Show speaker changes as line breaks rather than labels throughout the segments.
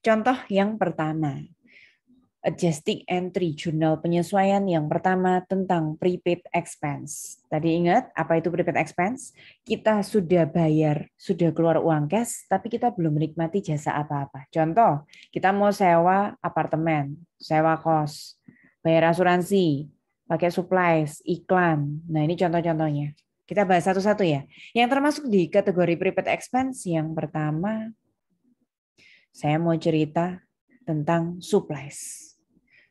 Contoh yang pertama, adjusting entry, jurnal penyesuaian yang pertama tentang prepaid expense. Tadi ingat apa itu prepaid expense? Kita sudah bayar, sudah keluar uang cash, tapi kita belum menikmati jasa apa-apa. Contoh, kita mau sewa apartemen, sewa kos, bayar asuransi, pakai supplies, iklan. Nah, ini contoh-contohnya. Kita bahas satu-satu ya. Yang termasuk di kategori prepaid expense yang pertama, saya mau cerita tentang supplies.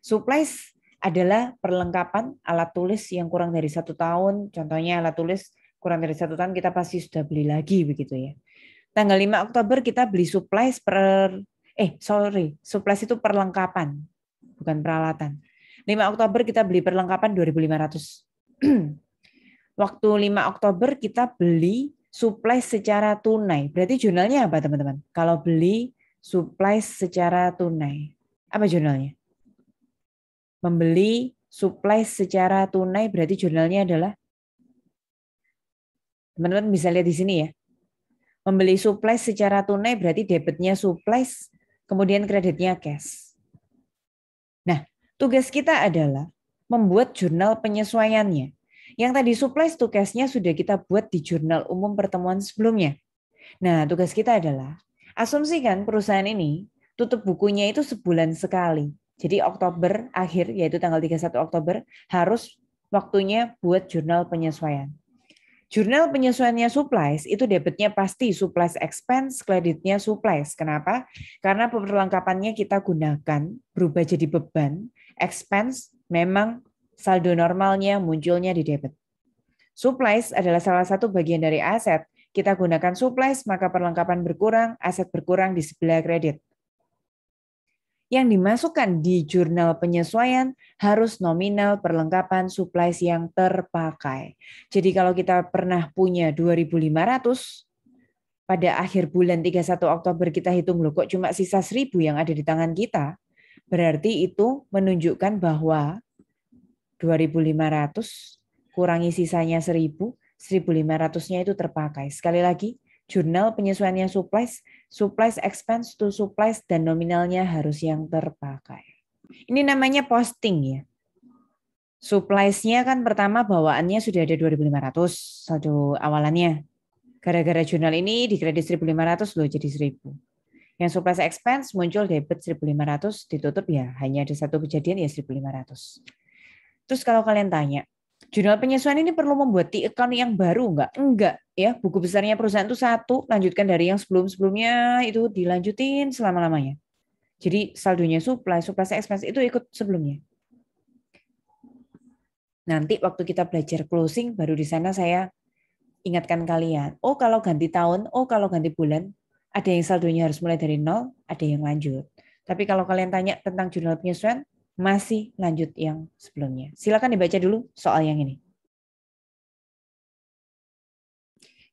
Supplies adalah perlengkapan alat tulis yang kurang dari 1 tahun. Contohnya alat tulis kurang dari 1 tahun kita pasti sudah beli lagi begitu ya. Tanggal 5 Oktober kita beli supplies supplies itu perlengkapan, bukan peralatan. 5 Oktober kita beli perlengkapan 2.500. Waktu 5 Oktober kita beli supplies secara tunai. Berarti jurnalnya apa teman-teman? Kalau beli supplies secara tunai. Apa jurnalnya? Membeli supplies secara tunai berarti jurnalnya adalah, teman-teman bisa lihat di sini ya. Membeli supplies secara tunai berarti debitnya supplies, kemudian kreditnya cash. Nah, tugas kita adalah membuat jurnal penyesuaiannya. Yang tadi supplies to cash-nya sudah kita buat di jurnal umum pertemuan sebelumnya. Nah, tugas kita adalah asumsikan perusahaan ini tutup bukunya itu sebulan sekali. Jadi Oktober akhir, yaitu tanggal 31 Oktober, harus waktunya buat jurnal penyesuaian. Jurnal penyesuaiannya supplies, itu debitnya pasti supplies expense, kreditnya supplies. Kenapa? Karena perlengkapannya kita gunakan, berubah jadi beban, expense memang saldo normalnya munculnya di debit. Supplies adalah salah satu bagian dari aset. Kita gunakan supplies, maka perlengkapan berkurang, aset berkurang di sebelah kredit. Yang dimasukkan di jurnal penyesuaian harus nominal perlengkapan supplies yang terpakai. Jadi kalau kita pernah punya 2.500, pada akhir bulan 31 Oktober kita hitung loh kok cuma sisa 1.000 yang ada di tangan kita, berarti itu menunjukkan bahwa 2.500 kurangi sisanya 1.000, 1.500-nya itu terpakai. Sekali lagi, jurnal penyesuaiannya supplies expense to supplies dan nominalnya harus yang terpakai. Ini namanya posting ya. Supplies-nya kan pertama bawaannya sudah ada 2.500 saldo awalannya. Gara-gara jurnal ini di kredit 1.500 loh jadi 1.000. Yang supplies expense muncul debit 1.500 ditutup ya hanya ada satu kejadian ya 1.500. Terus kalau kalian tanya, jurnal penyesuaian ini perlu membuat T-account yang baru enggak? Enggak ya, buku besarnya perusahaan itu satu, lanjutkan dari yang sebelum-sebelumnya itu dilanjutin selama-lamanya. Jadi saldonya supplies expense itu ikut sebelumnya. Nanti waktu kita belajar closing baru di sana saya ingatkan kalian, oh kalau ganti tahun, oh kalau ganti bulan, ada yang saldonya harus mulai dari nol, ada yang lanjut. Tapi kalau kalian tanya tentang jurnal penyesuaian, masih lanjut yang sebelumnya. Silakan dibaca dulu soal yang ini.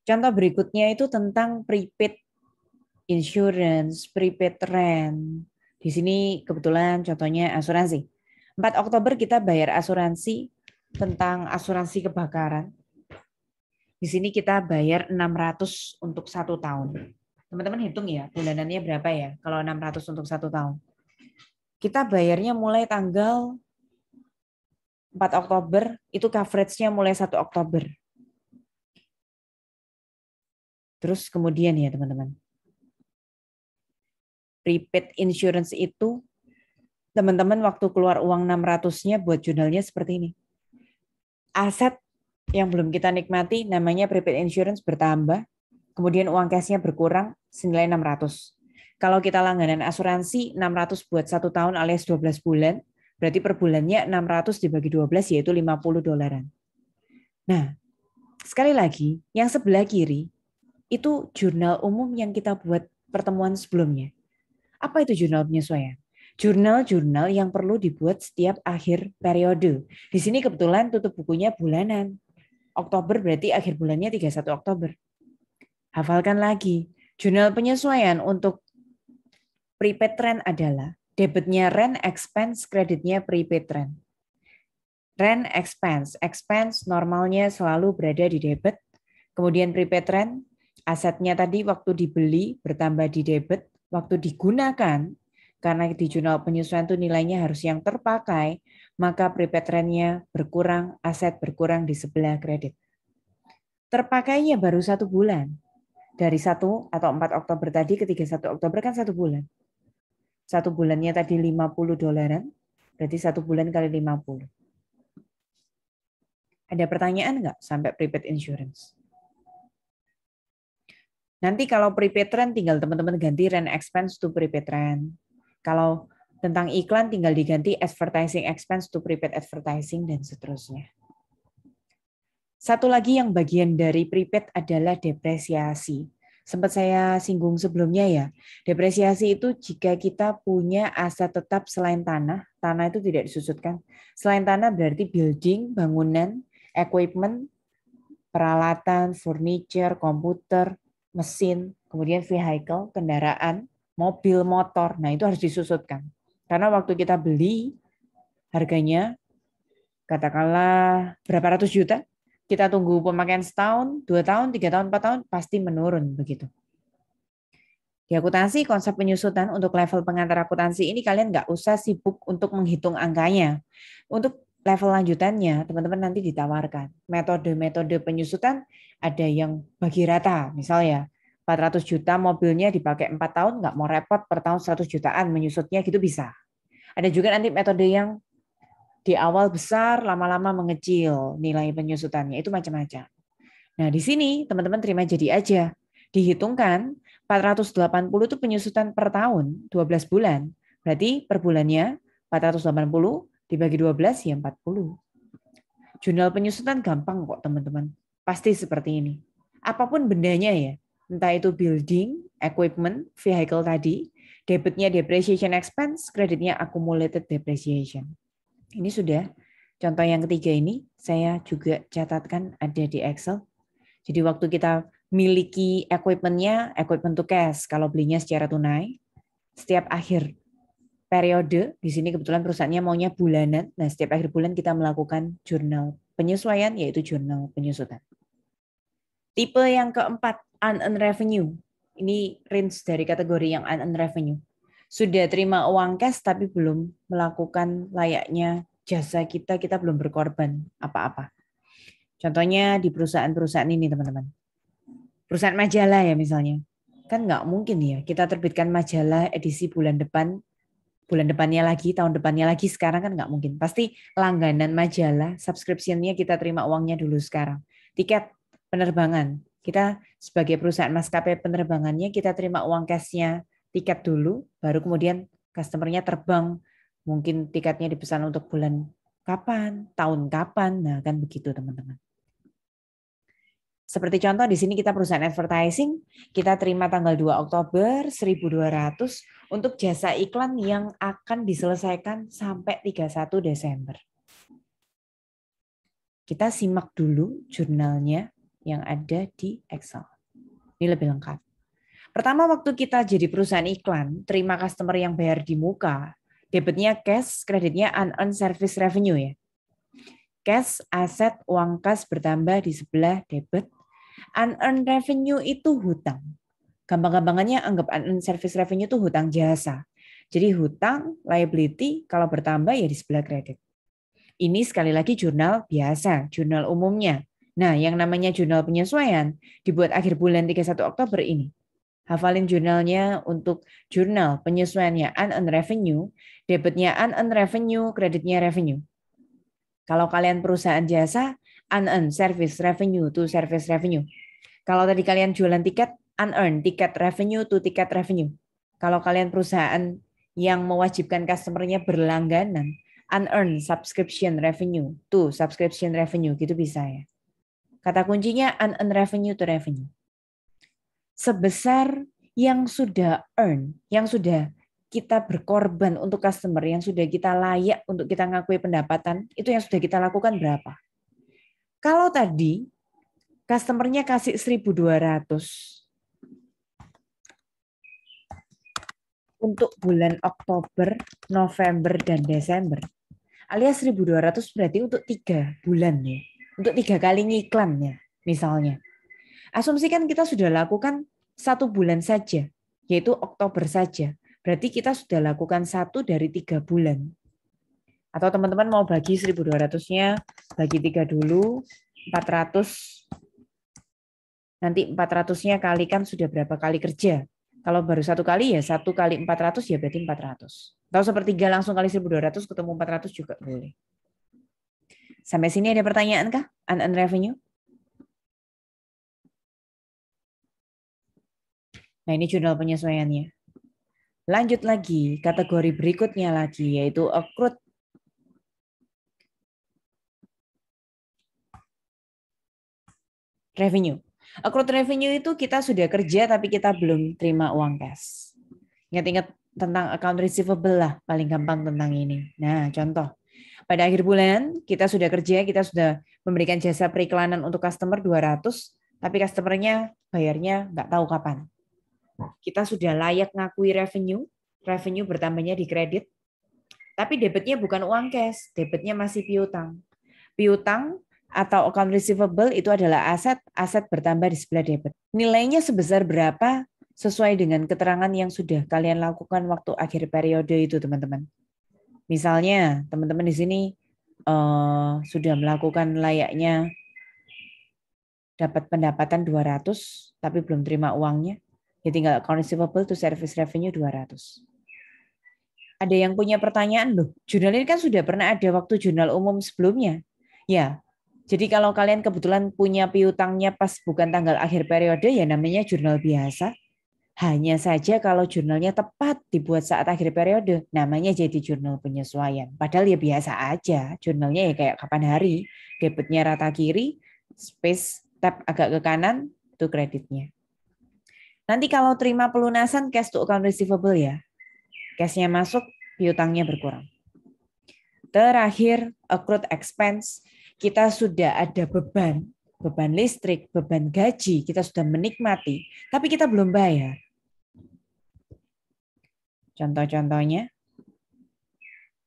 Contoh berikutnya itu tentang prepaid insurance, prepaid rent. Di sini kebetulan contohnya asuransi. 4 Oktober kita bayar asuransi tentang asuransi kebakaran. Di sini kita bayar 600 untuk 1 tahun. Teman-teman hitung ya, bulanannya berapa ya kalau 600 untuk 1 tahun. Kita bayarnya mulai tanggal 4 Oktober, itu coverage-nya mulai 1 Oktober. Terus kemudian ya teman-teman, prepaid insurance itu, teman-teman waktu keluar uang 600-nya buat jurnalnya seperti ini. Aset yang belum kita nikmati namanya prepaid insurance bertambah, kemudian uang cash-nya berkurang senilai 600. Kalau kita langganan asuransi 600 buat 1 tahun alias 12 bulan, berarti per bulannya 600 dibagi 12 yaitu $50. Nah, sekali lagi, yang sebelah kiri itu jurnal umum yang kita buat pertemuan sebelumnya. Apa itu jurnal penyesuaian? Jurnal-jurnal yang perlu dibuat setiap akhir periode. Di sini kebetulan tutup bukunya bulanan. Oktober berarti akhir bulannya 31 Oktober. Hafalkan lagi. Jurnal penyesuaian untuk prepaid rent adalah debitnya rent expense, kreditnya prepaid rent. Rent expense normalnya selalu berada di debit. Kemudian prepaid rent, asetnya tadi waktu dibeli bertambah di debit, waktu digunakan Karena di jurnal penyesuaian itu nilainya harus yang terpakai, maka prepaid rent-nya berkurang, aset berkurang di sebelah kredit. Terpakainya baru 1 bulan. Dari 1 atau 4 Oktober tadi ke 31 Oktober kan 1 bulan. 1 bulannya tadi $50, berarti 1 bulan kali 50. Ada pertanyaan nggak sampai prepaid insurance? Nanti kalau prepaid rent tinggal teman-teman ganti rent expense to prepaid rent. Kalau tentang iklan tinggal diganti advertising expense to prepaid advertising dan seterusnya. Satu lagi yang bagian dari prepaid adalah depresiasi. Sempat saya singgung sebelumnya ya. Depresiasi itu jika kita punya aset tetap selain tanah, tanah itu tidak disusutkan. Selain tanah berarti building, bangunan, equipment, peralatan, furniture, komputer, mesin, kemudian vehicle, kendaraan, mobil, motor. Nah, itu harus disusutkan. Karena waktu kita beli, harganya katakanlah berapa ratus juta, kita tunggu pemakaian setahun, 2 tahun, 3 tahun, 4 tahun, pasti menurun begitu. Di akuntansi, konsep penyusutan untuk level pengantar akuntansi ini kalian nggak usah sibuk untuk menghitung angkanya. Untuk level lanjutannya, teman-teman nanti ditawarkan. Metode-metode penyusutan ada yang bagi rata, misalnya 400 juta mobilnya dipakai 4 tahun, nggak mau repot per tahun 100 jutaan menyusutnya gitu bisa. Ada juga nanti metode yang di awal besar, lama-lama mengecil nilai penyusutannya, itu macam-macam. Nah di sini teman-teman terima jadi aja. Dihitungkan 480 itu penyusutan per tahun, 12 bulan. Berarti per bulannya 480 dibagi 12 ya 40. Jurnal penyusutan gampang kok teman-teman. Pasti seperti ini. Apapun bendanya ya. Entah itu building, equipment, vehicle tadi. Debitnya depreciation expense, kreditnya accumulated depreciation. Ini sudah. Contoh yang ketiga ini saya juga catatkan ada di Excel. Jadi waktu kita miliki equipment-nya, equipment to cash kalau belinya secara tunai, setiap akhir periode, di sini kebetulan perusahaannya maunya bulanan, nah setiap akhir bulan kita melakukan jurnal penyesuaian, yaitu jurnal penyusutan. Tipe yang keempat, unearned revenue. Ini range dari kategori yang unearned revenue. Sudah terima uang cash tapi belum melakukan layaknya jasa kita belum berkorban apa-apa. Contohnya di perusahaan-perusahaan ini teman-teman. Perusahaan majalah ya misalnya. Kan nggak mungkin ya kita terbitkan majalah edisi bulan depannya lagi, tahun depannya lagi, sekarang kan nggak mungkin. Pasti langganan majalah, subscription-nya kita terima uangnya dulu sekarang. Tiket penerbangan, kita sebagai perusahaan maskapai penerbangannya kita terima uang cash-nya, tiket dulu, baru kemudian customer-nya terbang. Mungkin tiketnya dipesan untuk bulan kapan, tahun kapan, nah kan begitu teman-teman. Seperti contoh di sini kita perusahaan advertising, kita terima tanggal 2 Oktober 1.200 untuk jasa iklan yang akan diselesaikan sampai 31 Desember. Kita simak dulu jurnalnya yang ada di Excel. Ini lebih lengkap. Pertama waktu kita jadi perusahaan iklan, terima customer yang bayar di muka, debitnya cash, kreditnya unearned service revenue ya. Cash, aset, uang kas bertambah di sebelah debit. Unearned revenue itu hutang. Gampang-gampangannya anggap unearned service revenue itu hutang jasa. Jadi hutang, liability, kalau bertambah ya di sebelah kredit. Ini sekali lagi jurnal biasa, jurnal umumnya. Nah, yang namanya jurnal penyesuaian dibuat akhir bulan 31 Oktober ini. Hafalin jurnalnya untuk jurnal penyesuaiannya unearned revenue, debitnya unearned revenue, kreditnya revenue. Kalau kalian perusahaan jasa, unearned service revenue to service revenue. Kalau tadi kalian jualan tiket, unearned tiket revenue to tiket revenue. Kalau kalian perusahaan yang mewajibkan customer-nya berlangganan, unearned subscription revenue to subscription revenue, gitu bisa ya. Kata kuncinya unearned revenue to revenue. Sebesar yang sudah earn, yang sudah kita berkorban untuk customer, yang sudah kita layak untuk kita ngakui pendapatan, itu yang sudah kita lakukan berapa? Kalau tadi customer-nya kasih 1.200 untuk bulan Oktober, November, dan Desember, alias 1.200 berarti untuk 3 bulan ya, untuk 3 kali ngiklannya misalnya. Asumsikan kita sudah lakukan 1 bulan saja, yaitu Oktober saja. Berarti kita sudah lakukan 1 dari 3 bulan. Atau teman-teman mau bagi 1.200-nya, bagi 3 dulu, 400. Nanti 400-nya kalikan sudah berapa kali kerja. Kalau baru 1 kali ya 1 kali 400 ya berarti 400. Atau sepertiga langsung kali 1.200 ketemu 400 juga boleh. Sampai sini ada pertanyaan kah? Unearned revenue? Nah, ini jurnal penyesuaiannya. Lanjut lagi, kategori berikutnya lagi, yaitu accrued revenue. Accrued revenue itu kita sudah kerja tapi kita belum terima uang cash. Ingat-ingat tentang account receivable lah, paling gampang tentang ini. Nah, contoh. Pada akhir bulan, kita sudah kerja, kita sudah memberikan jasa periklanan untuk customer 200, tapi customernya bayarnya nggak tahu kapan. Kita sudah layak ngakui revenue bertambahnya di kredit, tapi debitnya bukan uang cash, debitnya masih piutang. Piutang atau account receivable itu adalah aset bertambah di sebelah debit. Nilainya sebesar berapa sesuai dengan keterangan yang sudah kalian lakukan waktu akhir periode itu, teman-teman. Misalnya, teman-teman di sini sudah melakukan layaknya dapat pendapatan 200, tapi belum terima uangnya. Ya tinggal account receivable to service revenue 200. Ada yang punya pertanyaan loh, jurnal ini kan sudah pernah ada waktu jurnal umum sebelumnya. Ya, jadi kalau kalian kebetulan punya piutangnya pas bukan tanggal akhir periode, ya namanya jurnal biasa. Hanya saja kalau jurnalnya tepat dibuat saat akhir periode, namanya jadi jurnal penyesuaian. Padahal ya biasa aja, jurnalnya ya kayak kapan hari, debitnya rata kiri, space tab agak ke kanan, itu kreditnya. Nanti kalau terima pelunasan cash to account receivable ya, cashnya masuk, piutangnya berkurang. Terakhir, accrued expense, kita sudah ada beban listrik, beban gaji, kita sudah menikmati, tapi kita belum bayar. Contoh-contohnya,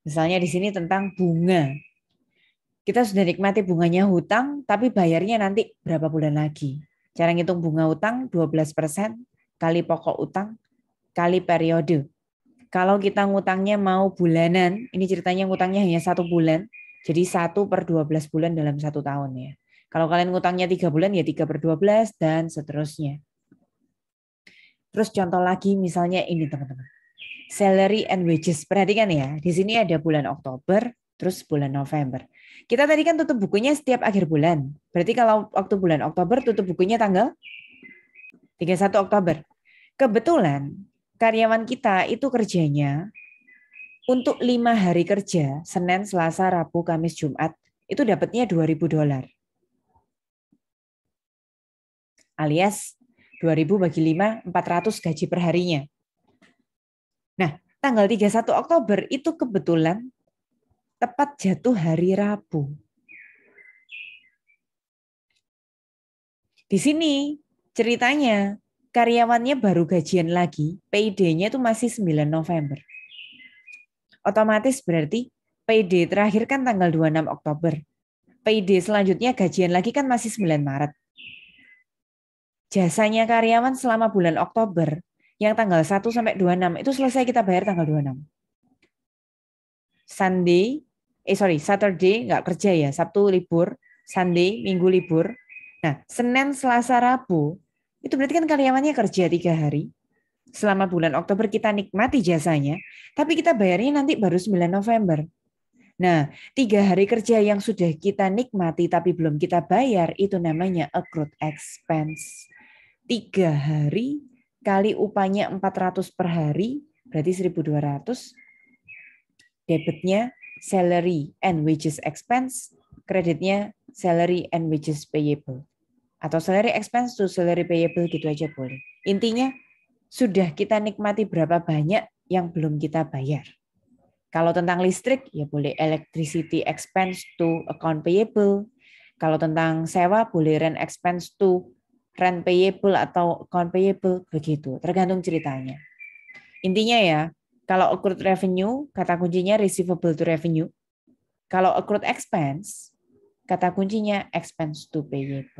misalnya di sini tentang bunga. Kita sudah nikmati bunganya hutang, tapi bayarnya nanti berapa bulan lagi. Cara ngitung bunga hutang 12% kali pokok utang kali periode. Kalau kita ngutangnya mau bulanan, ini ceritanya ngutangnya hanya 1 bulan, jadi 1/12 bulan dalam 1 tahun ya. Kalau kalian ngutangnya 3 bulan, ya 3/12 dan seterusnya. Terus contoh lagi misalnya ini teman-teman. Salary and wages. Perhatikan ya, di sini ada bulan Oktober, terus bulan November. Kita tadi kan tutup bukunya setiap akhir bulan. Berarti kalau waktu bulan Oktober tutup bukunya tanggal 31 Oktober. Kebetulan karyawan kita itu kerjanya untuk 5 hari kerja, Senin, Selasa, Rabu, Kamis, Jumat, itu dapatnya $2.000. Alias 2.000 bagi 5, 400 gaji per harinya. Nah, tanggal 31 Oktober itu kebetulan tepat jatuh hari Rabu. Di sini ceritanya karyawannya baru gajian lagi, PID-nya itu masih 9 November. Otomatis berarti PID terakhir kan tanggal 26 Oktober. PID selanjutnya gajian lagi kan masih 9 Maret. Jasanya karyawan selama bulan Oktober yang tanggal 1 sampai 26 itu selesai kita bayar tanggal 26. Saturday nggak kerja ya, Sabtu libur, Sunday, Minggu libur. Nah, Senin, Selasa, Rabu, itu berarti kan karyawannya kerja 3 hari. Selama bulan Oktober kita nikmati jasanya, tapi kita bayarnya nanti baru 9 November. Nah, 3 hari kerja yang sudah kita nikmati tapi belum kita bayar, itu namanya accrued expense. 3 hari kali upahnya 400 per hari, berarti 1.200. Debitnya salary and wages expense, kreditnya salary and wages payable. Atau salary expense to salary payable gitu aja boleh. Intinya sudah kita nikmati berapa banyak yang belum kita bayar. Kalau tentang listrik ya boleh electricity expense to account payable. Kalau tentang sewa boleh rent expense to rent payable atau account payable, begitu. Tergantung ceritanya. Intinya ya, kalau accrued revenue, kata kuncinya receivable to revenue. Kalau accrued expense, kata kuncinya expense to payable.